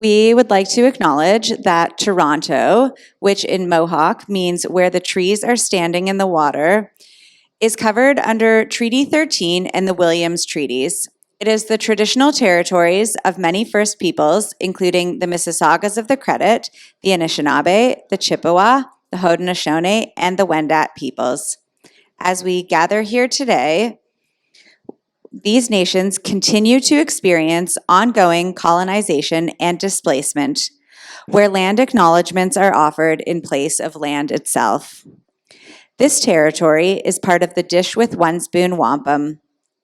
We would like to acknowledge that Toronto, which in Mohawk means where the trees are standing in the water, is covered under Treaty 13 and the Williams Treaties. It is the traditional territories of many First Peoples, including the Mississaugas of the Credit, the Anishinaabe, the Chippewa, the Haudenosaunee, and the Wendat peoples. As we gather here today, these nations continue to experience ongoing colonization and displacement, where land acknowledgements are offered in place of land itself. This territory is part of the Dish with One Spoon Wampum,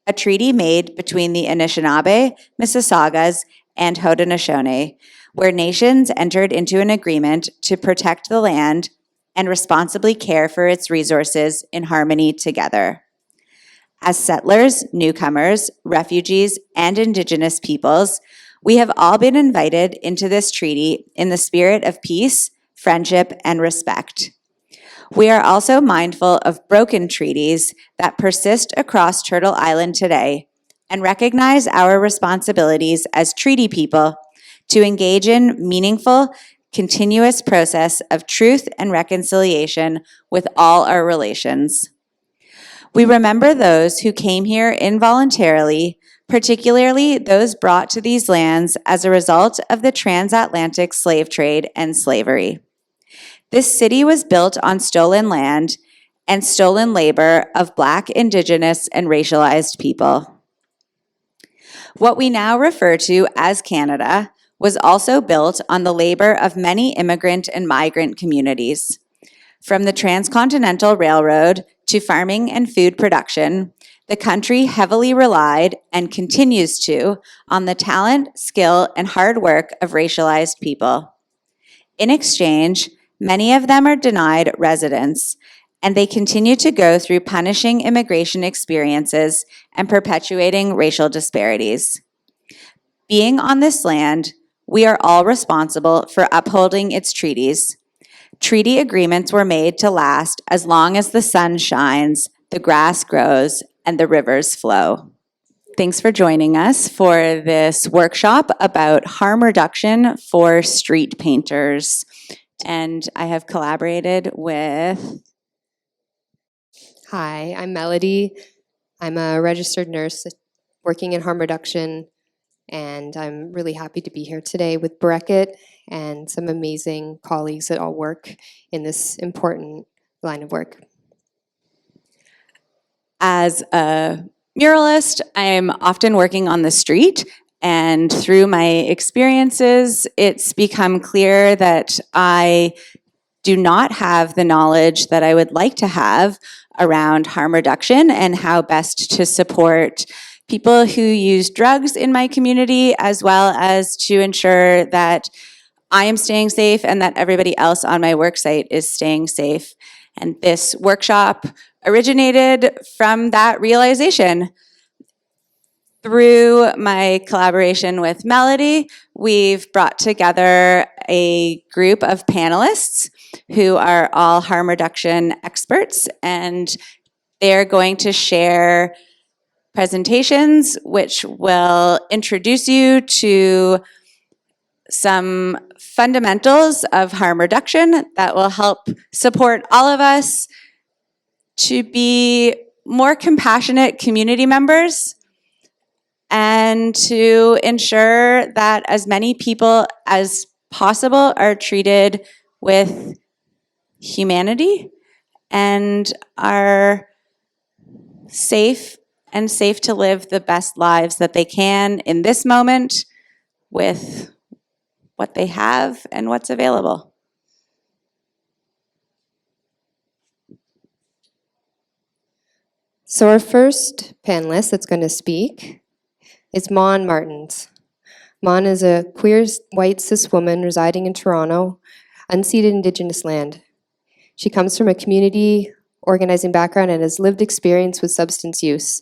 a treaty made between the Anishinaabe, Mississaugas, and Haudenosaunee, where nations entered into an agreement to protect the land and responsibly care for its resources in harmony together. As settlers, newcomers, refugees, and Indigenous peoples, we have all been invited into this treaty in the spirit of peace, friendship, and respect. We are also mindful of broken treaties that persist across Turtle Island today and recognize our responsibilities as treaty people to engage in meaningful, continuous process of truth and reconciliation with all our relations. We remember those who came here involuntarily, particularly those brought to these lands as a result of the transatlantic slave trade and slavery. This city was built on stolen land and stolen labor of Black, Indigenous, and racialized people. What we now refer to as Canada was also built on the labor of many immigrant and migrant communities. From the Transcontinental Railroad to farming and food production, the country heavily relied and continues to on the talent, skill, and hard work of racialized people. In exchange, many of them are denied residence, and they continue to go through punishing immigration experiences and perpetuating racial disparities. Being on this land, we are all responsible for upholding its treaties. Treaty agreements were made to last as long as the sun shines, the grass grows, and the rivers flow. Thanks for joining us for this workshop about harm reduction for street painters. And I have collaborated with... Hi, I'm Melody. I'm a registered nurse working in harm reduction, and I'm really happy to be here today with Brackett and some amazing colleagues that all work in this important line of work. As a muralist, I'm often working on the street, and through my experiences, it's become clear that I do not have the knowledge that I would like to have around harm reduction and how best to support people who use drugs in my community, as well as to ensure that I am staying safe and that everybody else on my worksite is staying safe. And this workshop originated from that realization. Through my collaboration with Melody, we've brought together a group of panelists who are all harm reduction experts, and they're going to share presentations which will introduce you to some fundamentals of harm reduction that will help support all of us to be more compassionate community members and to ensure that as many people as possible are treated with humanity and are safe to live the best lives that they can in this moment with what they have and what's available. So our first panelist that's going to speak is Mon Martins. Mon is a queer white cis woman residing in Toronto, unceded Indigenous land. She comes from a community organizing background and has lived experience with substance use,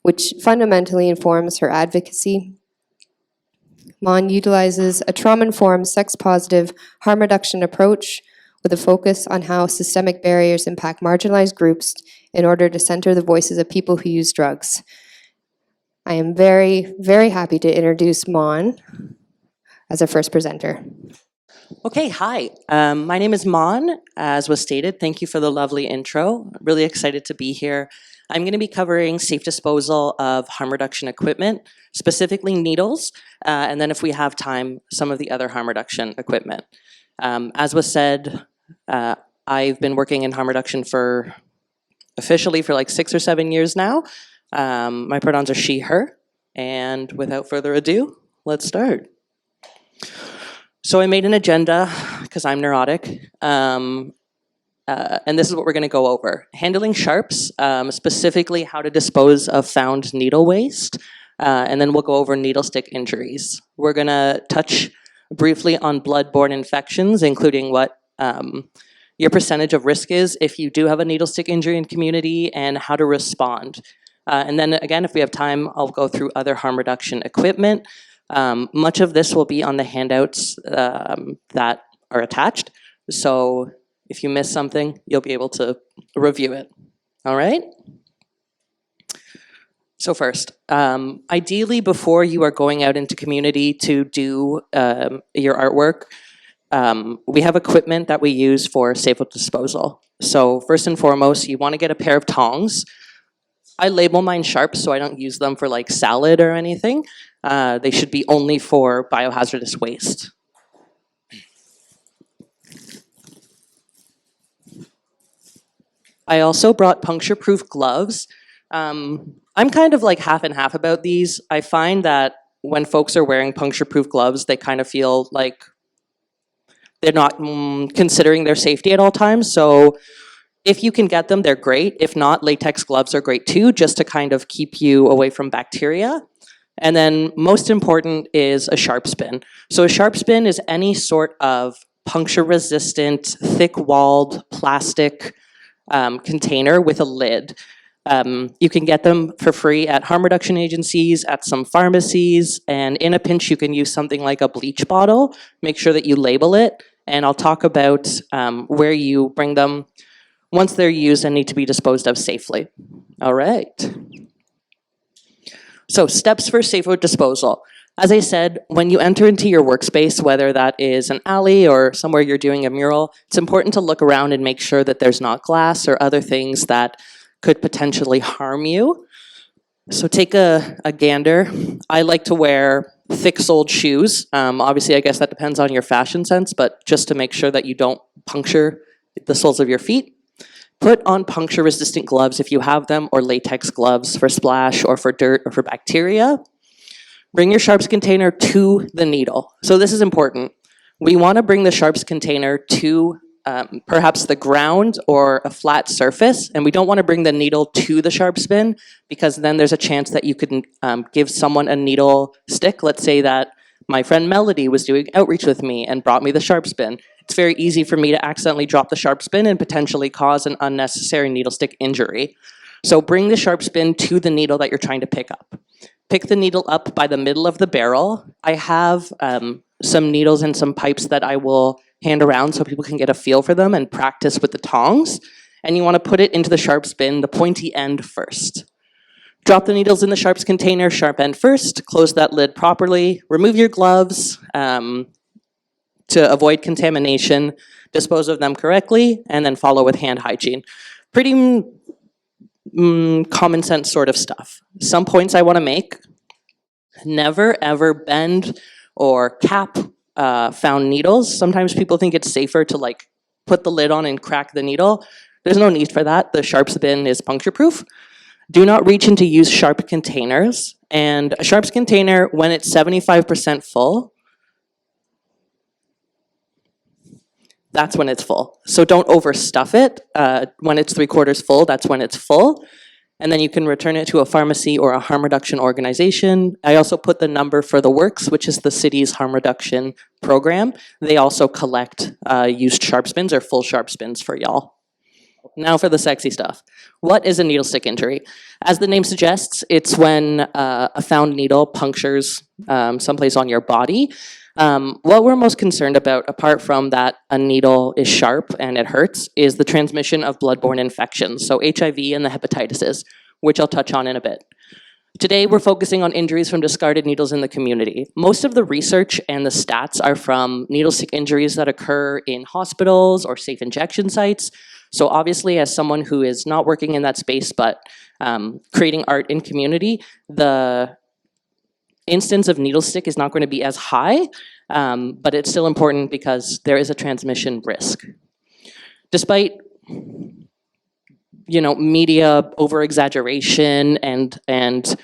which fundamentally informs her advocacy. Mon utilizes a trauma-informed, sex-positive harm reduction approach with a focus on how systemic barriers impact marginalized groups in order to center the voices of people who use drugs. I am very, very happy to introduce Mon. as our first presenter. Okay, hi. My name is Mon. As was stated, thank you for the lovely intro. Really excited to be here. I'm going to be covering safe disposal of harm reduction equipment, specifically needles, and then if we have time, some of the other harm reduction equipment. As was said, I've been working in harm reduction officially for like 6 or 7 years now. My pronouns are she, her, and without further ado, let's start. So I made an agenda because I'm neurotic, and this is what we're going to go over. Handling sharps, specifically how to dispose of found needle waste, and then we'll go over needle stick injuries. We're going to touch briefly on blood-borne infections, including what your percentage of risk is if you do have a needle stick injury in community and how to respond. And then again, if we have time, I'll go through other harm reduction equipment. Much of this will be on the handouts that are attached. So if you miss something, you'll be able to review it. All right? So first, ideally before you are going out into community to do your artwork, we have equipment that we use for safe disposal. So first and foremost, you want to get a pair of tongs. I label mine sharp so I don't use them for like salad or anything. They should be only for biohazardous waste. I also brought puncture-proof gloves. I'm kind of like half and half about these. I find that when folks are wearing puncture-proof gloves, they kind of feel like they're not considering their safety at all times. So if you can get them, they're great. If not, latex gloves are great too, just to kind of keep you away from bacteria. And then most important is a sharp spin. So a sharp spin is any sort of puncture-resistant, thick-walled plastic container with a lid. You can get them for free at harm reduction agencies, at some pharmacies, and in a pinch you can use something like a bleach bottle. Make sure that you label it, and I'll talk about where you bring them once they're used and need to be disposed of safely. All right. So steps for safer disposal. As I said, when you enter into your workspace, whether that is an alley or somewhere you're doing a mural, it's important to look around and make sure that there's not glass or other things that could potentially harm you. So take a gander. I like to wear thick-soled shoes. Obviously, I guess that depends on your fashion sense, but just to make sure that you don't puncture the soles of your feet. Put on puncture-resistant gloves if you have them, or latex gloves for splash or for dirt or for bacteria. Bring your sharps container to the needle. So this is important. We want to bring the sharps container to perhaps the ground or a flat surface, and we don't want to bring the needle to the sharp spin because then there's a chance that you could give someone a needle stick. Let's say that my friend Melody was doing outreach with me and brought me the sharp spin. It's very easy for me to accidentally drop the sharp spin and potentially cause an unnecessary needle stick injury. So bring the sharp spin to the needle that you're trying to pick up. Pick the needle up by the middle of the barrel. I have some needles and some pipes that I will hand around so people can get a feel for them and practice with the tongs. And you want to put it into the sharp spin, the pointy end first. Drop the needles in the sharps container, sharp end first, close that lid properly, remove your gloves to avoid contamination, dispose of them correctly, and then follow with hand hygiene. Pretty common sense sort of stuff. Some points I want to make. Never ever bend or cap found needles. Sometimes people think it's safer to like put the lid on and crack the needle. There's no need for that. The sharp spin is puncture proof. Do not reach into used sharp containers. And a sharps container, when it's 75% full, that's when it's full. So don't overstuff it. When it's 3/4 full, that's when it's full. And then you can return it to a pharmacy or a harm reduction organization. I also put the number for the Works, which is the city's harm reduction program. They also collect used sharp spins or full sharp spins for y'all. Now for the sexy stuff. What is a needle stick injury? As the name suggests, it's when a found needle punctures someplace on your body. What we're most concerned about, apart from that a needle is sharp and it hurts, is the transmission of blood-borne infections, so HIV and the hepatitis, which I'll touch on in a bit. Today, we're focusing on injuries from discarded needles in the community. Most of the research and the stats are from needle stick injuries that occur in hospitals or safe injection sites. So obviously, as someone who is not working in that space but creating art in community, the instance of needle stick is not going to be as high, but it's still important because there is a transmission risk. Despite media over-exaggeration and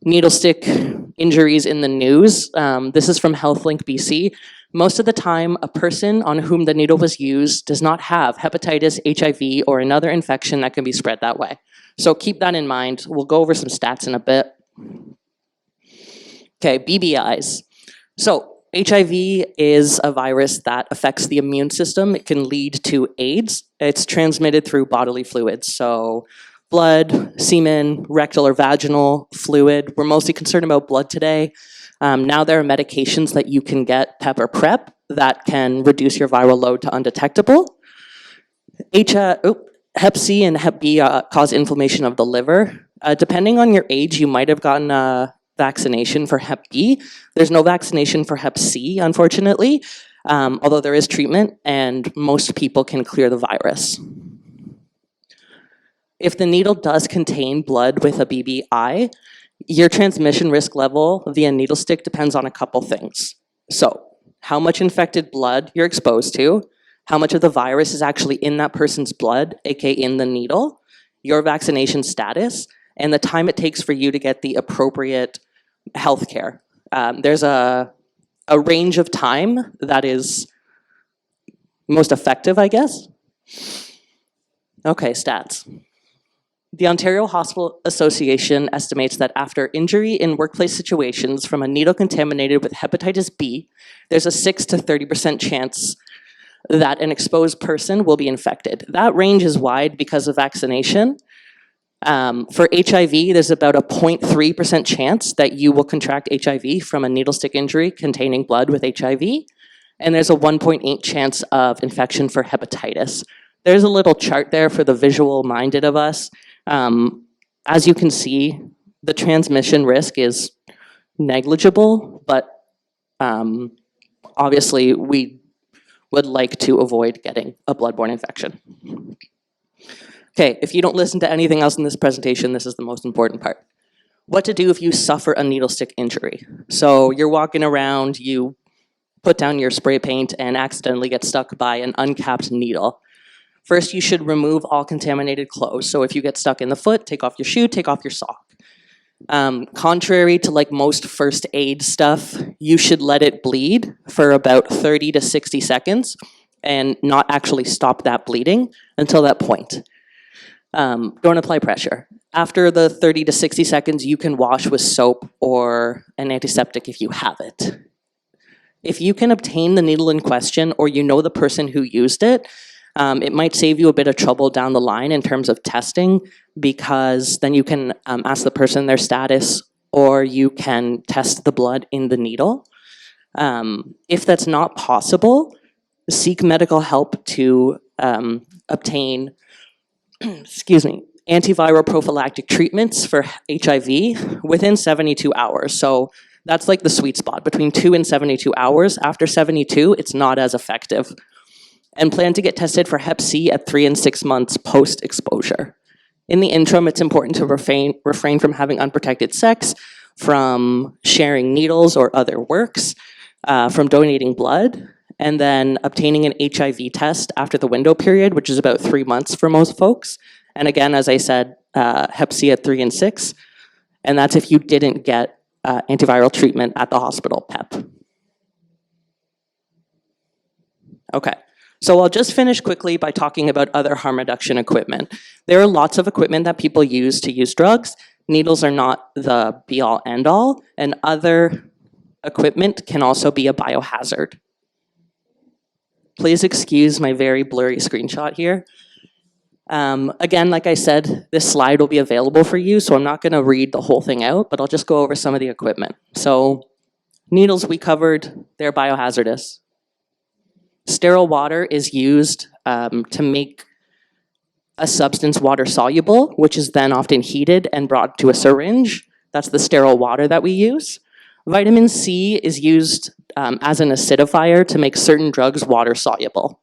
needle stick injuries in the news. This is from HealthLink BC. Most of the time, a person on whom the needle was used does not have hepatitis, HIV, or another infection that can be spread that way. So keep that in mind. We'll go over some stats in a bit. Okay, BBIs. So HIV is a virus that affects the immune system. It can lead to AIDS. It's transmitted through bodily fluids. So blood, semen, rectal or vaginal fluid. We're mostly concerned about blood today. Now there are medications that you can get, PEP or PrEP, that can reduce your viral load to undetectable. Hep C and Hep B cause inflammation of the liver. Depending on your age, you might have gotten a vaccination for Hep B. There's no vaccination for Hep C, unfortunately, although there is treatment, and most people can clear the virus. If the needle does contain blood with a BBI, your transmission risk level via needle stick depends on a couple things. So, how much infected blood you're exposed to, how much of the virus is actually in that person's blood, aka in the needle, your vaccination status, and the time it takes for you to get the appropriate health care. There's a range of time that is most effective, I guess. Okay, stats. The Ontario Hospital Association estimates that after injury in workplace situations from a needle contaminated with hepatitis B, there's a 6 to 30% chance that an exposed person will be infected. That range is wide because of vaccination. For HIV, there's about a 0.3% chance that you will contract HIV from a needle stick injury containing blood with HIV, and there's a 1.8 chance of infection for hepatitis. There's a little chart there for the visual-minded of us. As you can see, the transmission risk is negligible, but obviously we would like to avoid getting a bloodborne infection. Okay, if you don't listen to anything else in this presentation, this is the most important part. What to do if you suffer a needle stick injury. So you're walking around, you put down your spray paint and accidentally get stuck by an uncapped needle. First, you should remove all contaminated clothes. So if you get stuck in the foot, take off your shoe, take off your sock. Contrary to like most first aid stuff, you should let it bleed for about 30 to 60 seconds and not actually stop that bleeding until that point. Don't apply pressure. After the 30 to 60 seconds, you can wash with soap or an antiseptic if you have it. If you can obtain the needle in question or you know the person who used it, it might save you a bit of trouble down the line in terms of testing, because then you can ask the person their status or you can test the blood in the needle. If that's not possible, seek medical help to obtain antiviral prophylactic treatments for HIV within 72 hours. So that's like the sweet spot, between 2 and 72 hours. After 72, it's not as effective. And plan to get tested for Hep C at 3 and 6 months post-exposure. In the interim, it's important to refrain from having unprotected sex, from sharing needles or other works, from donating blood, and then obtaining an HIV test after the window period, which is about 3 months for most folks. And again, as I said, Hep C at 3 and 6, and that's if you didn't get antiviral treatment at the hospital, PEP. Okay. So I'll just finish quickly by talking about other harm reduction equipment. There are lots of equipment that people use to use drugs. Needles are not the be-all, end-all, and other equipment can also be a biohazard. Please excuse my very blurry screenshot here. Again, like I said, this slide will be available for you, so I'm not going to read the whole thing out, but I'll just go over some of the equipment. So needles we covered, they're biohazardous. Sterile water is used to make a substance water soluble, which is then often heated and brought to a syringe. That's the sterile water that we use. Vitamin C is used as an acidifier to make certain drugs water soluble.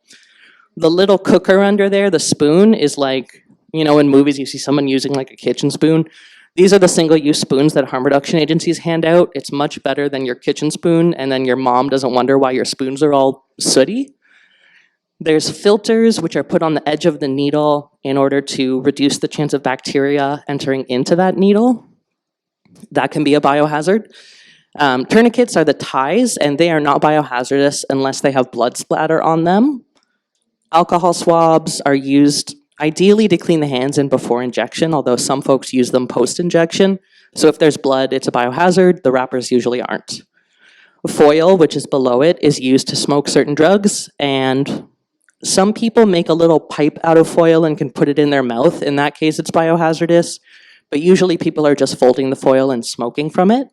The little cooker under there, the spoon, is like, you know, in movies you see someone using like a kitchen spoon. These are the single-use spoons that harm reduction agencies hand out. It's much better than your kitchen spoon, and then your mom doesn't wonder why your spoons are all sooty. There's filters which are put on the edge of the needle in order to reduce the chance of bacteria entering into that needle. That can be a biohazard. Tourniquets are the ties, and they are not biohazardous unless they have blood splatter on them. Alcohol swabs are used ideally to clean the hands in before injection, although some folks use them post-injection. So if there's blood, it's a biohazard. The wrappers usually aren't. Foil, which is below it, is used to smoke certain drugs, and some people make a little pipe out of foil and can put it in their mouth. In that case, it's biohazardous, but usually people are just folding the foil and smoking from it.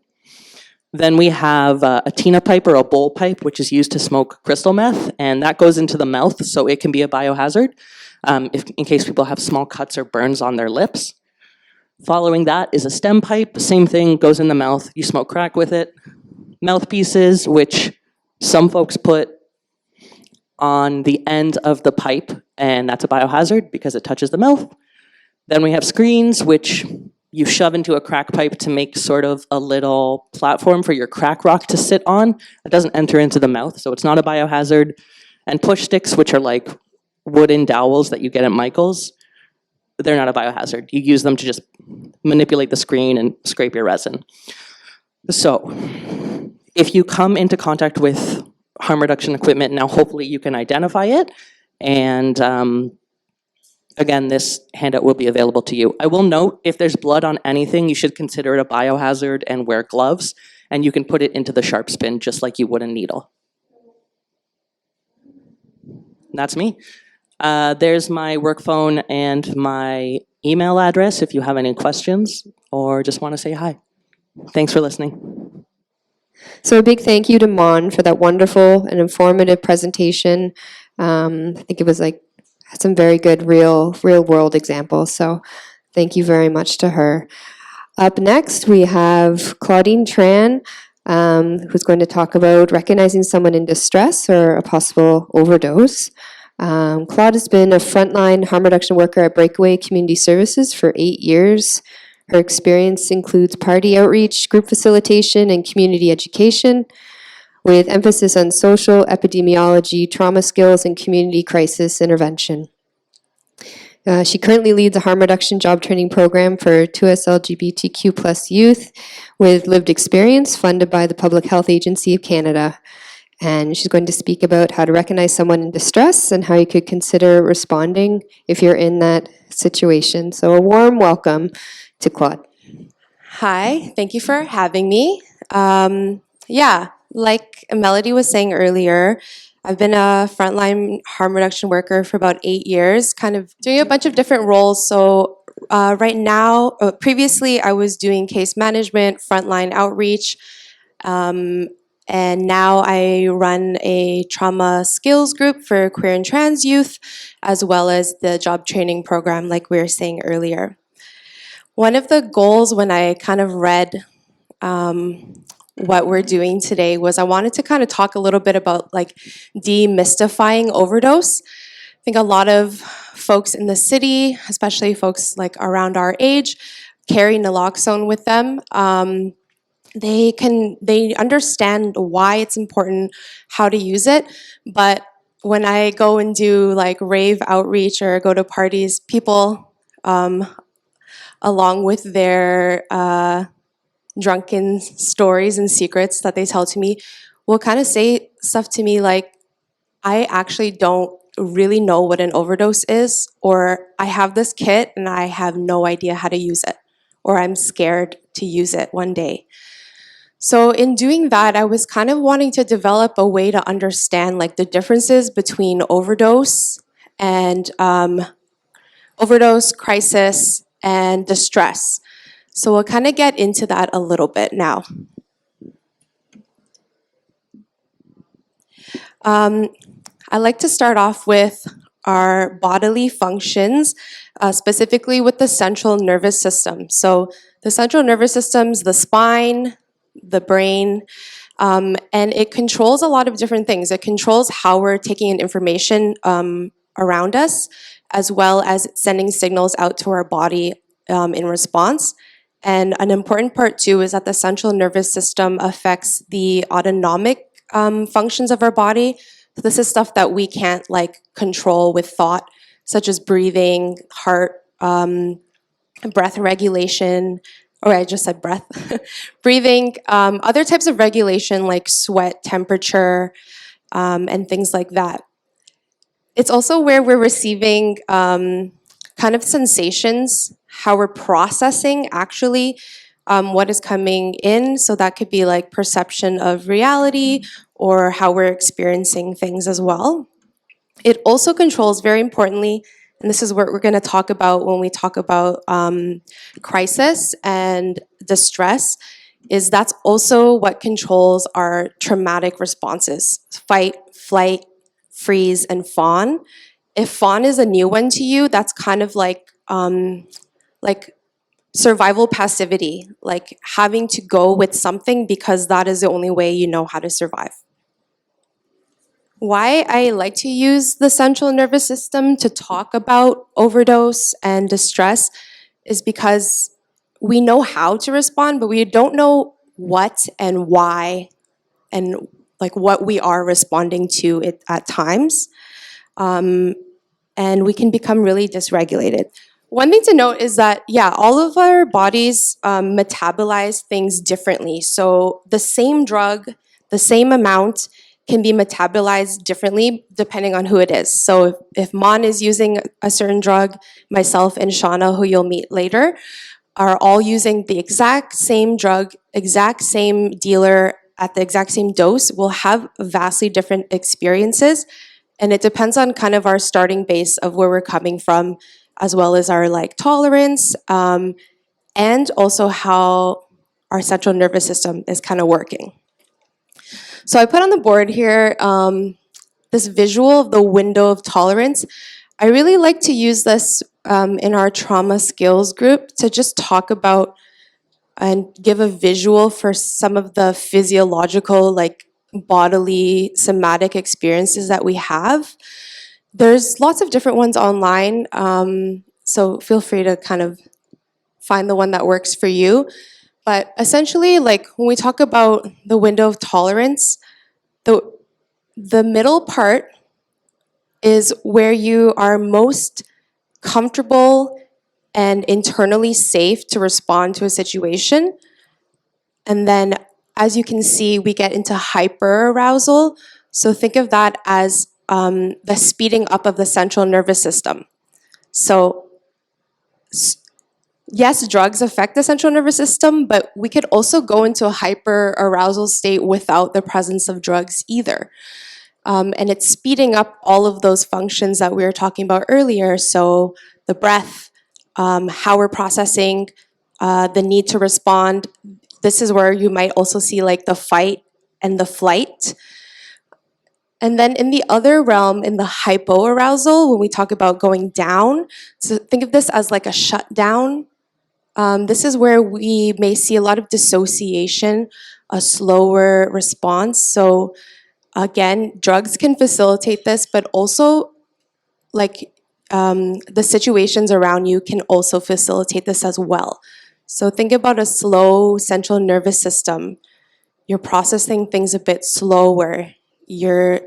Then we have a Tina pipe or a bowl pipe, which is used to smoke crystal meth, and that goes into the mouth, so it can be a biohazard in case people have small cuts or burns on their lips. Following that is a stem pipe. Same thing, goes in the mouth. You smoke crack with it. Mouthpieces, which some folks put on the end of the pipe, and that's a biohazard because it touches the mouth. Then we have screens, which you shove into a crack pipe to make sort of a little platform for your crack rock to sit on. It doesn't enter into the mouth, so it's not a biohazard. And push sticks, which are like wooden dowels that you get at Michael's, they're not a biohazard. You use them to just manipulate the screen and scrape your resin. So if you come into contact with harm reduction equipment, now hopefully you can identify it, and again, this handout will be available to you. I will note, if there's blood on anything, you should consider it a biohazard and wear gloves, and you can put it into the sharp spin just like you would a needle. That's me. There's my work phone and my email address if you have any questions or just want to say hi. Thanks for listening. So a big thank you to Mon for that wonderful and informative presentation. I think it was like some very good real world examples. So thank you very much to her. Up next, we have Claudine Tran, who's going to talk about recognizing someone in distress or a possible overdose. Claude has been a frontline harm reduction worker at Breakaway Community Services for 8 years. Her experience includes party outreach, group facilitation, and community education, with emphasis on social, epidemiology, trauma skills, and community crisis intervention. She currently leads a harm reduction job training program for 2S LGBTQ+ youth with lived experience funded by the Public Health Agency of Canada. And she's going to speak about how to recognize someone in distress and how you could consider responding if you're in that situation. So a warm welcome to Claude. Hi, thank you for having me. Yeah, like Melody was saying earlier, I've been a frontline harm reduction worker for about 8 years, kind of doing a bunch of different roles. So right now, previously I was doing case management, frontline outreach, and now I run a trauma skills group for queer and trans youth, as well as the job training program like we were saying earlier. One of the goals when I kind of read what we're doing today was I wanted to kind of talk a little bit about like demystifying overdose. I think a lot of folks in the city, especially folks like around our age, carry naloxone with them. They understand why it's important, how to use it, but when I go and do like rave outreach or go to parties, people along with their drunken stories and secrets that they tell to me, will kind of say stuff to me like, I actually don't really know what an overdose is, or I have this kit and I have no idea how to use it, or I'm scared to use it one day. So in doing that, I was kind of wanting to develop a way to understand like the differences between overdose and overdose, crisis, and distress. So we'll kind of get into that a little bit now. I like to start off with our bodily functions, specifically with the central nervous system. So The central nervous system's the spine, the brain, and it controls a lot of different things. It controls how we're taking in information around us, as well as sending signals out to our body in response. And an important part too is that the central nervous system affects the autonomic functions of our body. So this is stuff that we can't like control with thought, such as breathing, heart, breath regulation, or I just said breath, breathing, other types of regulation like sweat, temperature, and things like that. It's also where we're receiving kind of sensations, how we're processing actually what is coming in. So that could be like perception of reality or how we're experiencing things as well. It also controls, very importantly, and this is what we're going to talk about when we talk about crisis and distress, is that's also what controls our traumatic responses: fight, flight, freeze, and fawn. If fawn is a new one to you, that's kind of like survival passivity, like having to go with something because that is the only way you know how to survive. Why I like to use the central nervous system to talk about overdose and distress is because we know how to respond, but we don't know what and why and like what we are responding to it at times. And we can become really dysregulated. One thing to note is that, yeah, all of our bodies metabolize things differently. So the same drug, the same amount, can be metabolized differently depending on who it is. So if Mon is using a certain drug, myself and Shauna, who you'll meet later, are all using the exact same drug, exact same dealer at the exact same dose, will have vastly different experiences. And it depends on kind of our starting base of where we're coming from, as well as our like tolerance, and also how our central nervous system is kind of working. So I put on the board here this visual of the window of tolerance. I really like to use this in our trauma skills group to just talk about and give a visual for some of the physiological, like bodily, somatic experiences that we have. There's lots of different ones online, so feel free to kind of find the one that works for you. But essentially, like when we talk about the window of tolerance, the middle part is where you are most comfortable and internally safe to respond to a situation. And then, as you can see, we get into hyperarousal. So think of that as the speeding up of the central nervous system. So yes, drugs affect the central nervous system, but we could also go into a hyperarousal state without the presence of drugs either. And it's speeding up all of those functions that we were talking about earlier. So the breath, how we're processing, the need to respond. This is where you might also see like the fight and the flight. And then in the other realm, in the hypoarousal, when we talk about going down, so think of this as like a shutdown. This is where we may see a lot of dissociation, a slower response. So again, drugs can facilitate this, but also like the situations around you can also facilitate this as well. So think about a slow central nervous system. You're processing things a bit slower. Your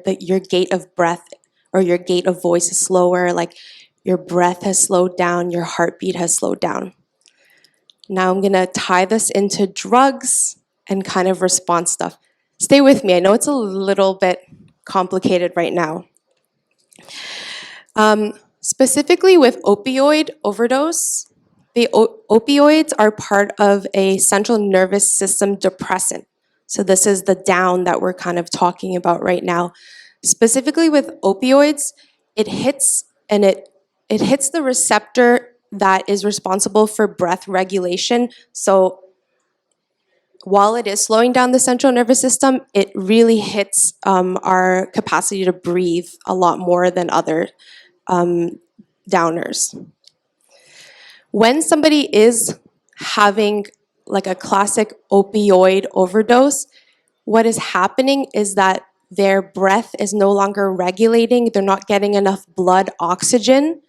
gait of breath or your gait of voice is slower, like your breath has slowed down, your heartbeat has slowed down. Now I'm gonna tie this into drugs and kind of response stuff. Stay with me, I know it's a little bit complicated right now. Specifically with opioid overdose, the opioids are part of a central nervous system depressant. So this is the down that we're kind of talking about right now. Specifically with opioids, it hits the receptor that is responsible for breath regulation. So while it is slowing down the central nervous system, it really hits our capacity to breathe a lot more than other downers. When somebody is having like a classic opioid overdose, what is happening is that their breath is no longer regulating, they're not getting enough blood oxygen.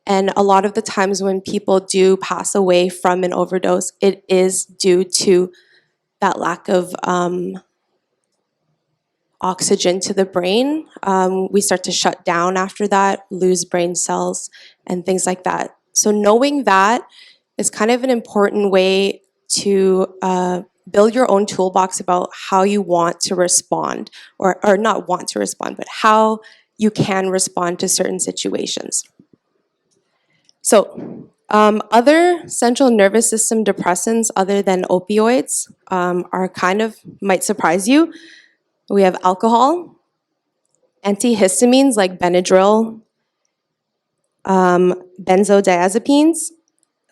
And a lot of the times when people do pass away from an overdose, it is due to that lack of oxygen to the brain. We start to shut down after that, lose brain cells, and things like that. So knowing that is kind of an important way to build your own toolbox about how you want to respond, or not want to respond, but how you can respond to certain situations. So other central nervous system depressants other than opioids are kind of, might surprise you. We have alcohol, antihistamines like Benadryl, benzodiazepines,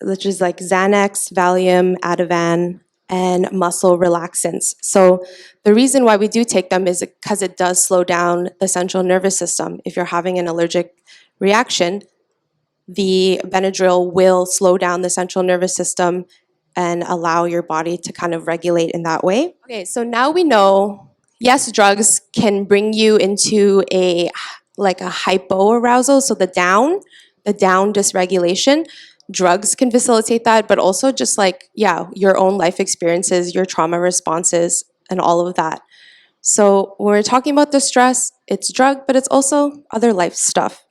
which is like Xanax, Valium, Ativan, and muscle relaxants. So the reason why we do take them is because it does slow down the central nervous system. If you're having an allergic reaction, the Benadryl will slow down the central nervous system and allow your body to kind of regulate in that way. Okay, so now we know, yes, drugs can bring you into a hypoarousal, so the down dysregulation. Drugs can facilitate that, but also just your own life experiences, your trauma responses, and all of that. So when we're talking about the stress, it's drug, but it's also other life stuff.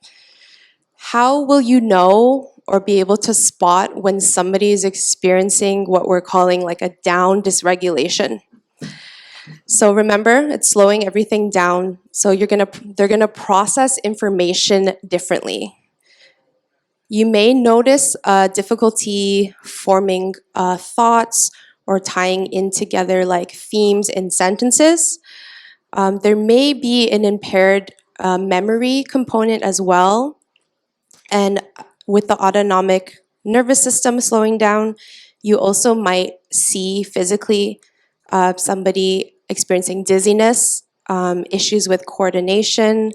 How will you know or be able to spot when somebody is experiencing what we're calling like a down dysregulation? So remember, it's slowing everything down. So they're gonna process information differently. You may notice difficulty forming thoughts or tying in together like themes in sentences. There may be an impaired memory component as well. And with the autonomic nervous system slowing down, you also might see physically somebody experiencing dizziness, issues with coordination,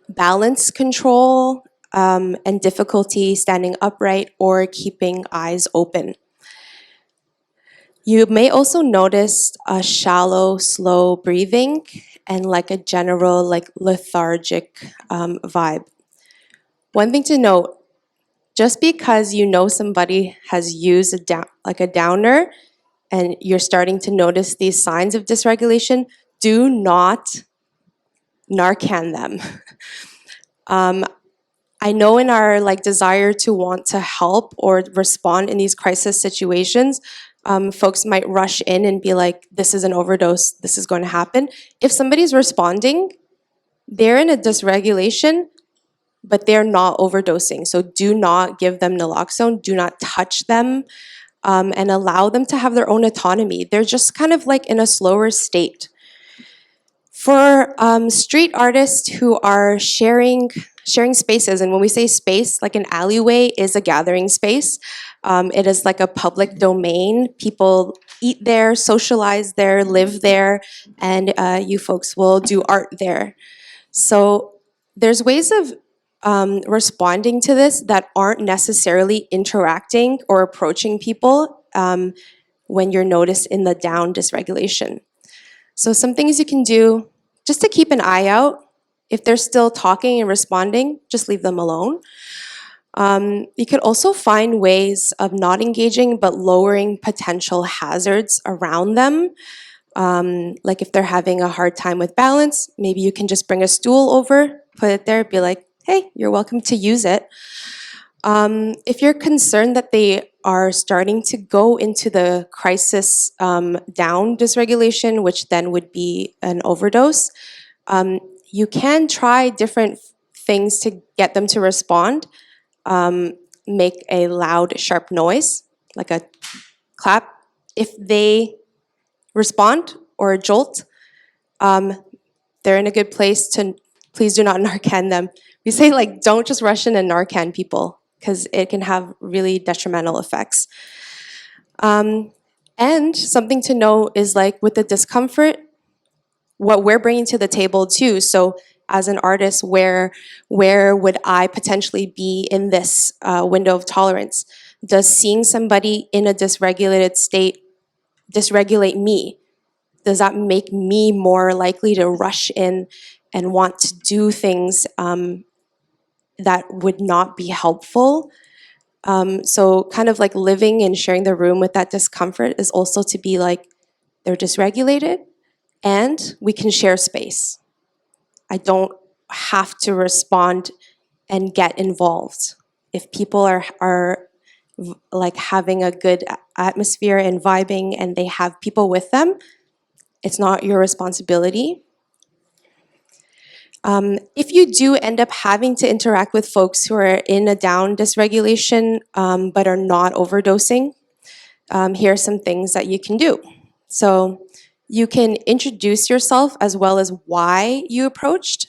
balance control, and difficulty standing upright or keeping eyes open. You may also notice a shallow, slow breathing and like a general lethargic vibe. One thing to note, just because you know somebody has used a downer and you're starting to notice these signs of dysregulation, do not Narcan them. I know in our desire to want to help or respond in these crisis situations, folks might rush in and be like, this is an overdose, this is going to happen. If somebody's responding, they're in a dysregulation, but they're not overdosing. So do not give them naloxone, do not touch them, and allow them to have their own autonomy. They're just kind of like in a slower state. For street artists who are sharing spaces, and when we say space, like an alleyway is a gathering space. It is like a public domain. People eat there, socialize there, live there, and you folks will do art there. So there's ways of responding to this that aren't necessarily interacting or approaching people when you're noticed in the down dysregulation. So some things you can do just to keep an eye out. If they're still talking and responding, just leave them alone. You could also find ways of not engaging but lowering potential hazards around them. Like if they're having a hard time with balance, maybe you can just bring a stool over, put it there, be like, hey, you're welcome to use it. If you're concerned that they are starting to go into the crisis down dysregulation, which then would be an overdose, you can try different things to get them to respond. Make a loud, sharp noise, like a clap. If they respond or a jolt, they're in a good place to please do not Narcan them. We say don't just rush in and Narcan people because it can have really detrimental effects. And something to know is with the discomfort, what we're bringing to the table too. So as an artist, where would I potentially be in this window of tolerance? Does seeing somebody in a dysregulated state dysregulate me? Does that make me more likely to rush in and want to do things that would not be helpful? So kind of like living and sharing the room with that discomfort is also to be like, they're dysregulated and we can share space. I don't have to respond and get involved. If people are like having a good atmosphere and vibing and they have people with them, it's not your responsibility. If you do end up having to interact with folks who are in a down dysregulation but are not overdosing, here are some things that you can do. So you can introduce yourself as well as why you approached.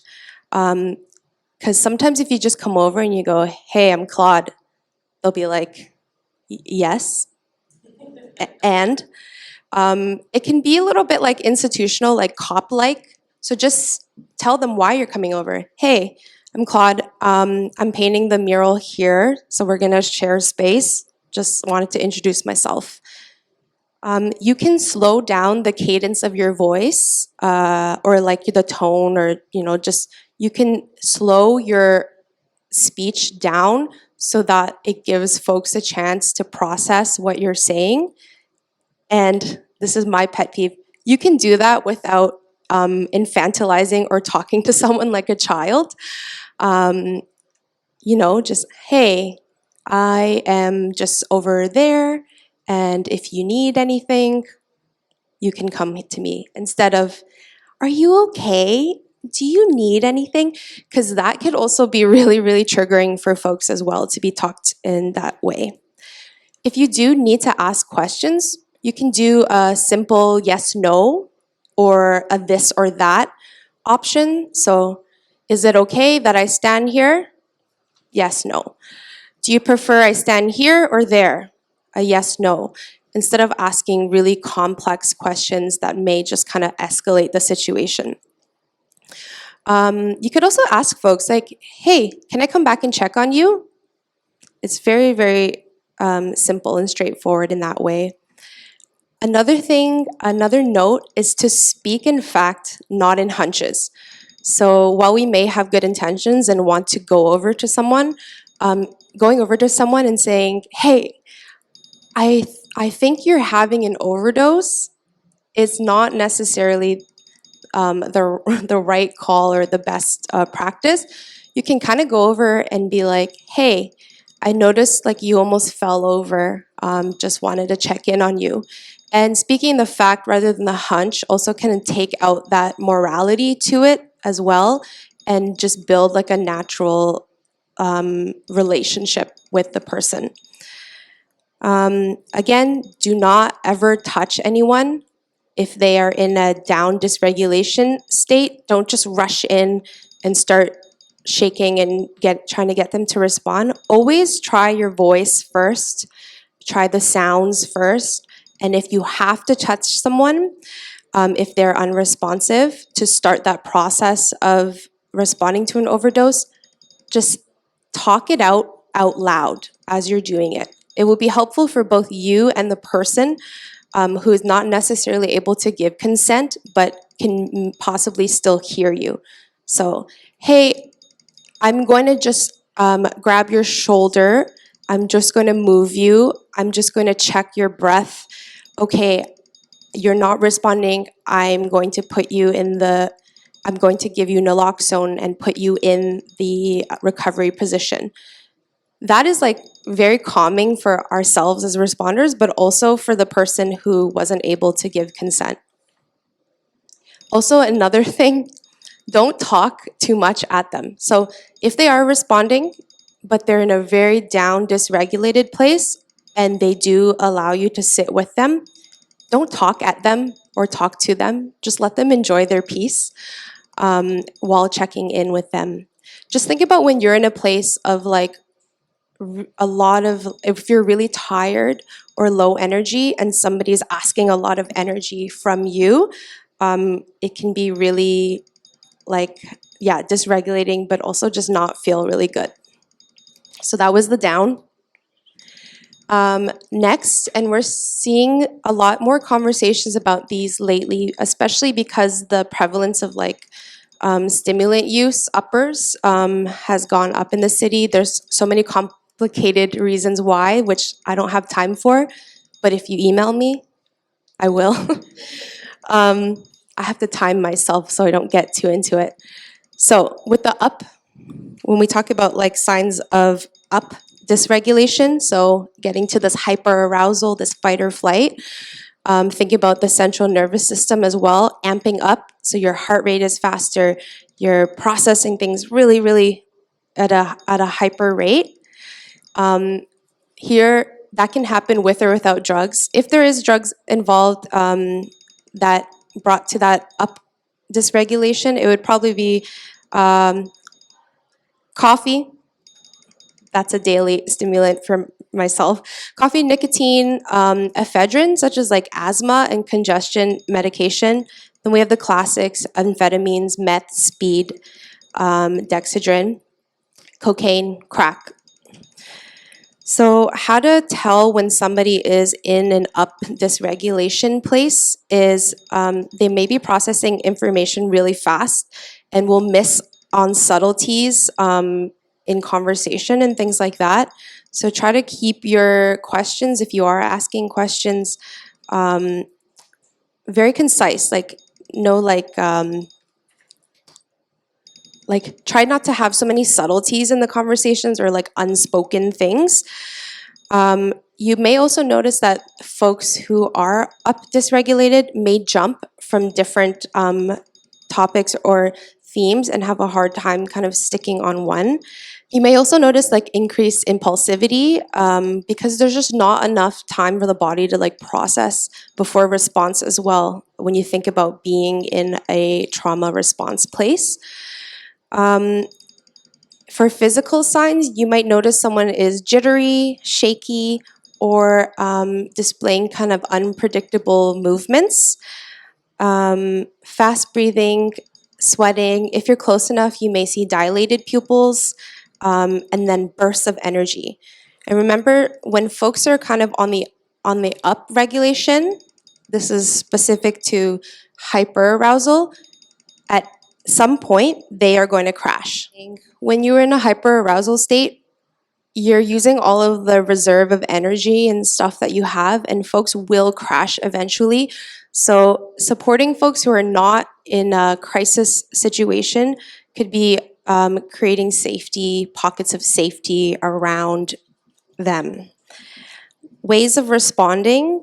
Because sometimes if you just come over and you go, hey, I'm Claude, they'll be like, yes. And it can be a little bit like institutional, like cop-like. So just tell them why you're coming over. Hey, I'm Claude. I'm painting the mural here, so we're gonna share space. Just wanted to introduce myself. You can slow down the cadence of your voice, or like the tone, or just you can slow your speech down so that it gives folks a chance to process what you're saying. And this is my pet peeve. You can do that without infantilizing or talking to someone like a child. Just, hey, I am just over there, and if you need anything, you can come to me. Instead of, are you okay? Do you need anything? Because that could also be really, really triggering for folks as well to be talked in that way. If you do need to ask questions, you can do a simple yes, no, or a this or that option. So, is it okay that I stand here? Yes, no. Do you prefer I stand here or there? A yes, no. Instead of asking really complex questions that may just kind of escalate the situation. You could also ask folks like, hey, can I come back and check on you? It's very, very simple and straightforward in that way. Another note is to speak in fact, not in hunches. So while we may have good intentions and want to go over to someone, going over to someone and saying, hey, I think you're having an overdose is not necessarily the right call or the best practice. You can kind of go over and be like, hey, I noticed like you almost fell over, just wanted to check in on you. And speaking the fact rather than the hunch also can take out that morality to it as well and just build like a natural relationship with the person. Again, do not ever touch anyone if they are in a down dysregulation state. Don't just rush in and start shaking and trying to get them to respond. Always try your voice first. Try the sounds first. And if you have to touch someone, if they're unresponsive, to start that process of responding to an overdose, just talk it out loud as you're doing it. It will be helpful for both you and the person who is not necessarily able to give consent, but can possibly still hear you. So, hey, I'm going to just grab your shoulder. I'm just going to move you. I'm just going to check your breath. Okay, you're not responding. I'm going to give you naloxone and put you in the recovery position. That is like very calming for ourselves as responders, but also for the person who wasn't able to give consent. Also, another thing, don't talk too much at them. So if they are responding, but they're in a very down, dysregulated place, and they do allow you to sit with them, don't talk at them or talk to them. Just let them enjoy their peace while checking in with them. Just think about when you're in a place of like if you're really tired or low energy and somebody's asking a lot of energy from you, it can be really like dysregulating, but also just not feel really good. So that was the down. Next, and we're seeing a lot more conversations about these lately, especially because the prevalence of stimulant use uppers has gone up in the city. There's so many complicated reasons why, which I don't have time for, but if you email me, I will. I have to time myself so I don't get too into it. So with the up, when we talk about signs of up dysregulation, so getting to this hyperarousal, this fight or flight, think about the central nervous system as well, amping up, so your heart rate is faster, you're processing things really, really at a hyper rate. Here, that can happen with or without drugs. If there is drugs involved that brought to that up dysregulation, it would probably be coffee. That's a daily stimulant for myself. Coffee, nicotine, ephedrine, such as asthma and congestion medication. Then we have the classics, amphetamines, meth, speed, dexedrine, cocaine, crack. So how to tell when somebody is in an up dysregulation place is they may be processing information really fast and will miss on subtleties in conversation and things like that. So try to keep your questions, if you are asking questions, very concise. Try not to have so many subtleties in the conversations or unspoken things. You may also notice that folks who are up dysregulated may jump from different topics or themes and have a hard time kind of sticking on one. You may also notice increased impulsivity because there's just not enough time for the body to process before response as well when you think about being in a trauma response place. For physical signs, you might notice someone is jittery, shaky, or displaying kind of unpredictable movements. Fast breathing, sweating. If you're close enough, you may see dilated pupils and then bursts of energy. And remember, when folks are kind of on the up regulation, this is specific to hyperarousal, at some point they are going to crash. When you're in a hyperarousal state, you're using all of the reserve of energy and stuff that you have, and folks will crash eventually. So supporting folks who are not in a crisis situation could be creating safety, pockets of safety around them. Ways of responding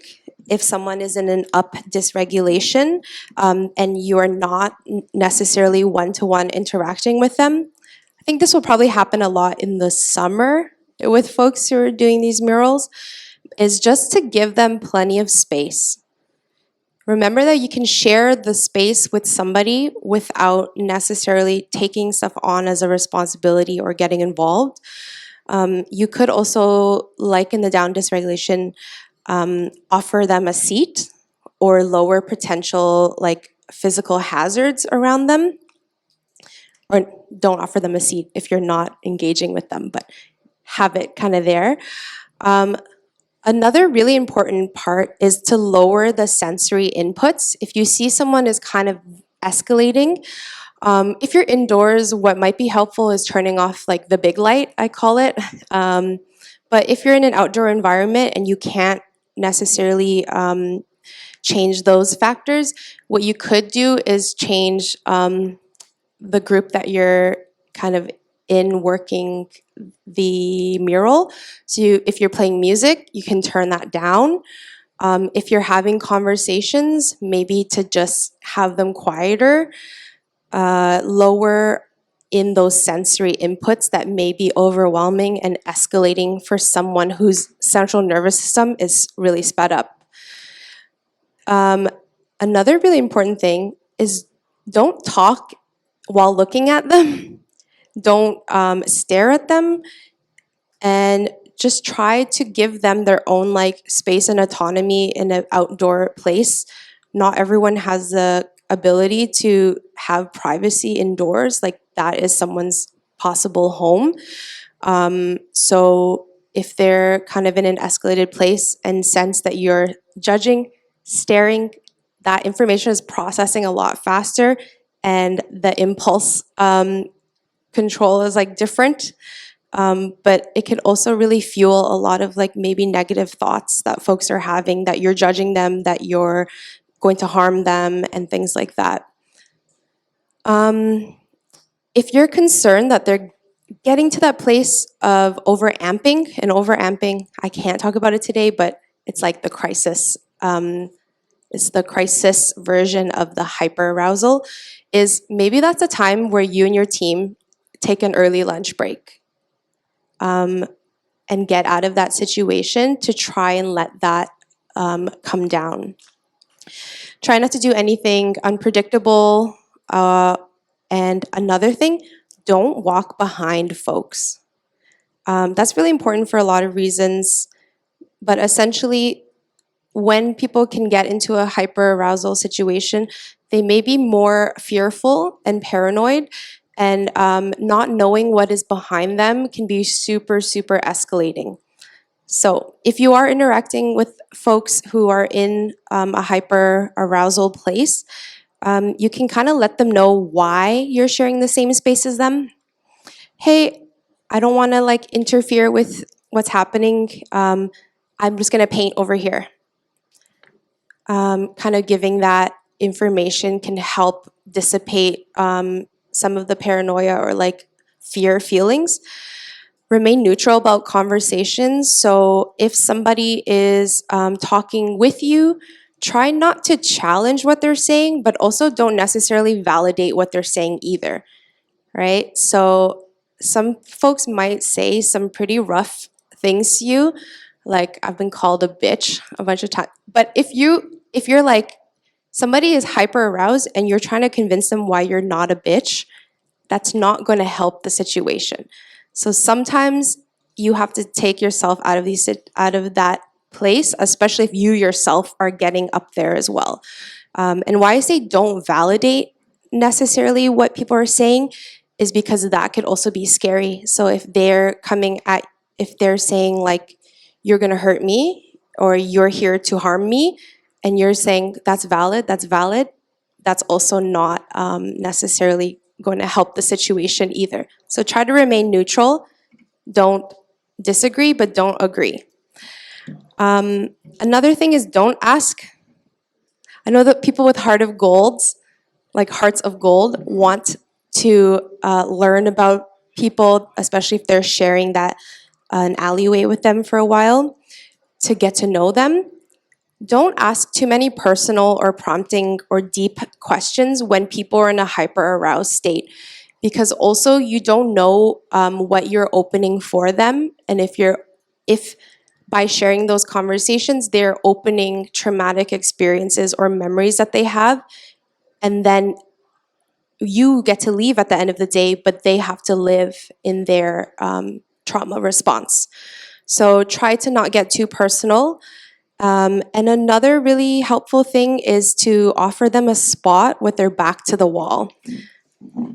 if someone is in an up dysregulation and you are not necessarily one-to-one interacting with them. I think this will probably happen a lot in the summer with folks who are doing these murals, is just to give them plenty of space. Remember that you can share the space with somebody without necessarily taking stuff on as a responsibility or getting involved. You could also, like in the down dysregulation, offer them a seat or lower potential physical hazards around them. Or don't offer them a seat if you're not engaging with them, but have it kind of there. Another really important part is to lower the sensory inputs. If you see someone is kind of escalating, if you're indoors, what might be helpful is turning off the big light, I call it. But if you're in an outdoor environment and you can't necessarily change those factors, what you could do is change the group that you're kind of in working the mural. So if you're playing music, you can turn that down. If you're having conversations, maybe to just have them quieter, lower in those sensory inputs that may be overwhelming and escalating for someone whose central nervous system is really sped up. Another really important thing is don't talk while looking at them. Don't stare at them, and just try to give them their own space and autonomy in an outdoor place. Not everyone has the ability to have privacy indoors. Like that is someone's possible home. So if they're kind of in an escalated place and sense that you're judging, staring, that information is processing a lot faster, and the impulse control is like different. But it can also really fuel a lot of like maybe negative thoughts that folks are having, that you're judging them, that you're going to harm them, and things like that. If you're concerned that they're getting to that place of overamping, and overamping, I can't talk about it today, but it's like the crisis. It's the crisis version of the hyperarousal. Is maybe that's a time where you and your team take an early lunch break and get out of that situation to try and let that come down. Try not to do anything unpredictable. And another thing, don't walk behind folks. That's really important for a lot of reasons. But essentially, when people can get into a hyperarousal situation, they may be more fearful and paranoid, and not knowing what is behind them can be super, super escalating. So if you are interacting with folks who are in a hyperarousal place, you can kind of let them know why you're sharing the same space as them. Hey, I don't want to like interfere with what's happening. I'm just going to paint over here. Kind of giving that information can help dissipate some of the paranoia or like fear feelings. Remain neutral about conversations. So if somebody is talking with you, try not to challenge what they're saying, but also don't necessarily validate what they're saying either, right? So some folks might say some pretty rough things to you, like I've been called a bitch a bunch of times. But if you're like, somebody is hyper aroused and you're trying to convince them why you're not a bitch, that's not going to help the situation. So sometimes you have to take yourself out of that place, especially if you yourself are getting up there as well. And why I say don't validate necessarily what people are saying is because that could also be scary. So if they're saying like, you're going to hurt me, or you're here to harm me, and you're saying that's valid, that's also not necessarily going to help the situation either. So try to remain neutral. Don't disagree, but don't agree. Another thing is don't ask. I know that people with hearts of gold, want to learn about people, especially if they're sharing that an alleyway with them for a while, to get to know them. Don't ask too many personal or prompting or deep questions when people are in a hyper-aroused state, because also you don't know what you're opening for them, and if by sharing those conversations, they're opening traumatic experiences or memories that they have, and then you get to leave at the end of the day, but they have to live in their trauma response. So try to not get too personal. And another really helpful thing is to offer them a spot with their back to the wall.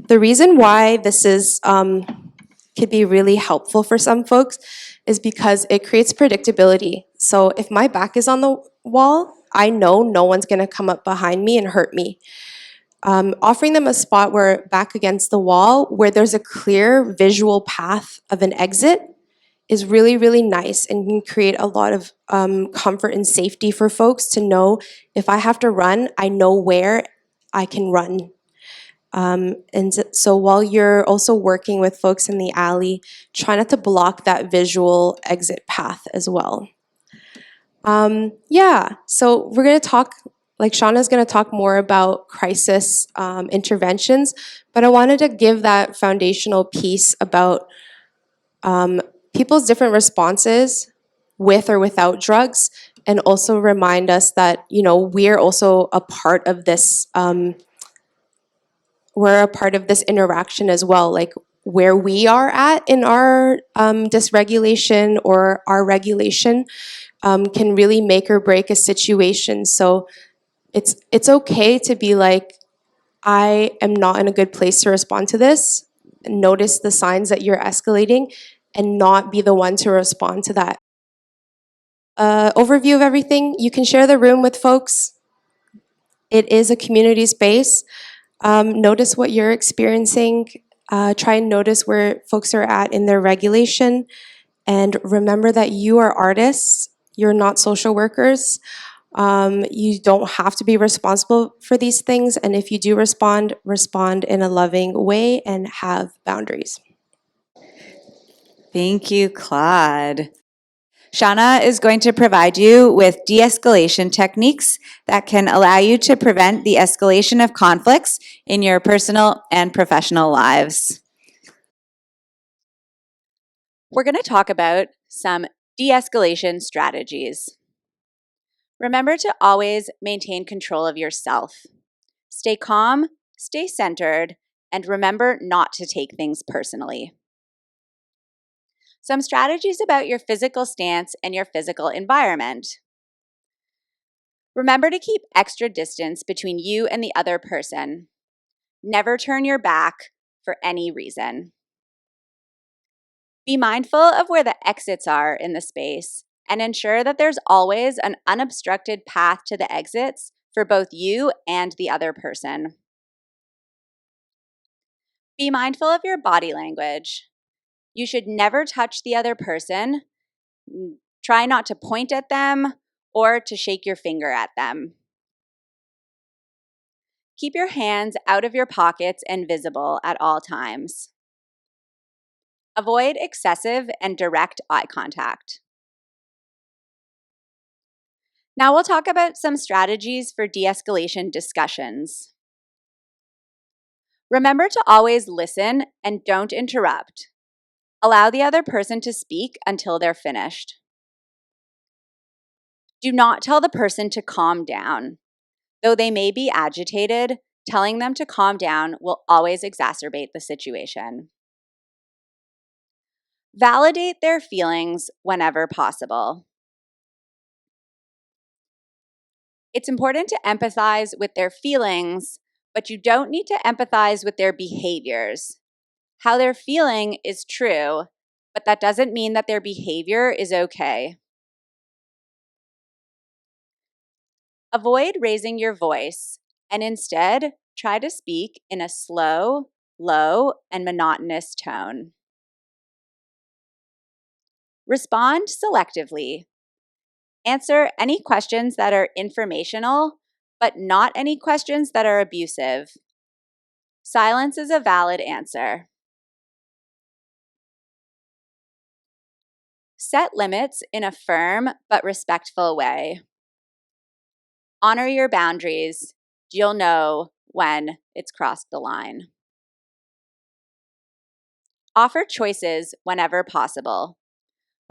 The reason why this is could be really helpful for some folks is because it creates predictability. So if my back is on the wall, I know no one's going to come up behind me and hurt me. Offering them a spot where back against the wall, where there's a clear visual path of an exit, is really, really nice and can create a lot of comfort and safety for folks to know if I have to run, I know where I can run. And so while you're also working with folks in the alley, try not to block that visual exit path as well. So we're going to talk, like Shauna's going to talk more about crisis interventions, but I wanted to give that foundational piece about people's different responses with or without drugs, and also remind us that, we're also a part of this, we're a part of this interaction as well, like where we are at in our dysregulation or our regulation can really make or break a situation. So it's okay to be like, I am not in a good place to respond to this. Notice the signs that you're escalating and not be the one to respond to that. Overview of everything. You can share the room with folks. It is a community space. Notice what you're experiencing. Try and notice where folks are at in their regulation. And remember that you are artists. You're not social workers. You don't have to be responsible for these things. And if you do respond, respond in a loving way and have boundaries. Thank you, Claude. Shauna is going to provide you with de-escalation techniques that can allow you to prevent the escalation of conflicts in your personal and professional lives. We're going to talk about some de-escalation strategies. Remember to always maintain control of yourself. Stay calm, stay centered, and remember not to take things personally. Some strategies about your physical stance and your physical environment. Remember to keep extra distance between you and the other person. Never turn your back for any reason. Be mindful of where the exits are in the space and ensure that there's always an unobstructed path to the exits for both you and the other person. Be mindful of your body language. You should never touch the other person. Try not to point at them or to shake your finger at them. Keep your hands out of your pockets and visible at all times. Avoid excessive and direct eye contact. Now we'll talk about some strategies for de-escalation discussions. Remember to always listen and don't interrupt. Allow the other person to speak until they're finished. Do not tell the person to calm down. Though they may be agitated, telling them to calm down will always exacerbate the situation. Validate their feelings whenever possible. It's important to empathize with their feelings, but you don't need to empathize with their behaviors. How they're feeling is true, but that doesn't mean that their behavior is okay. Avoid raising your voice and instead try to speak in a slow, low, and monotonous tone. Respond selectively. Answer any questions that are informational, but not any questions that are abusive. Silence is a valid answer. Set limits in a firm but respectful way. Honor your boundaries. You'll know when it's crossed the line. Offer choices whenever possible.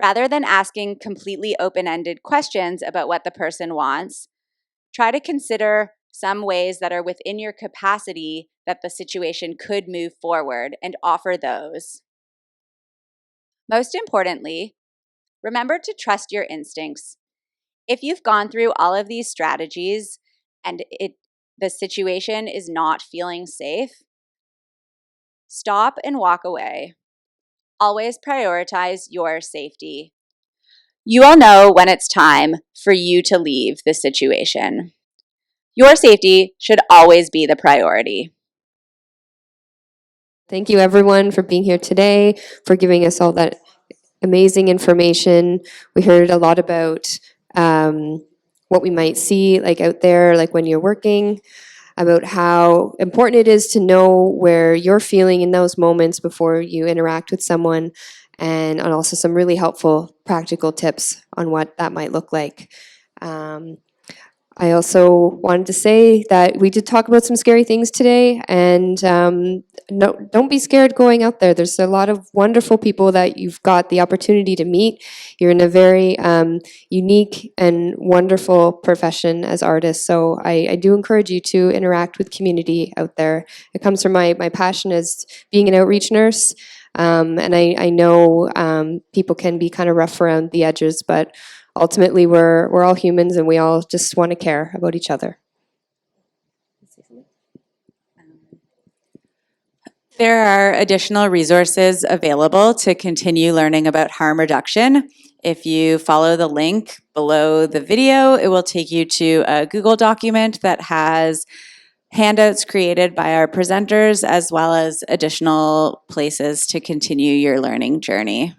Rather than asking completely open-ended questions about what the person wants, try to consider some ways that are within your capacity that the situation could move forward and offer those. Most importantly, remember to trust your instincts. If you've gone through all of these strategies and the situation is not feeling safe, stop and walk away. Always prioritize your safety. You will know when it's time for you to leave the situation. Your safety should always be the priority. Thank you, everyone, for being here today, for giving us all that amazing information. We heard a lot about what we might see like out there, like when you're working, about how important it is to know where you're feeling in those moments before you interact with someone, and also some really helpful practical tips on what that might look like. I also wanted to say that we did talk about some scary things today, and no, don't be scared going out there. There's a lot of wonderful people that you've got the opportunity to meet. You're in a very unique and wonderful profession as artists, so I do encourage you to interact with community out there. It comes from my passion as being an outreach nurse, and I know people can be kind of rough around the edges, but ultimately, we're all humans and we all just want to care about each other. There are additional resources available to continue learning about harm reduction. If you follow the link below the video, it will take you to a Google document that has handouts created by our presenters, as well as additional places to continue your learning journey.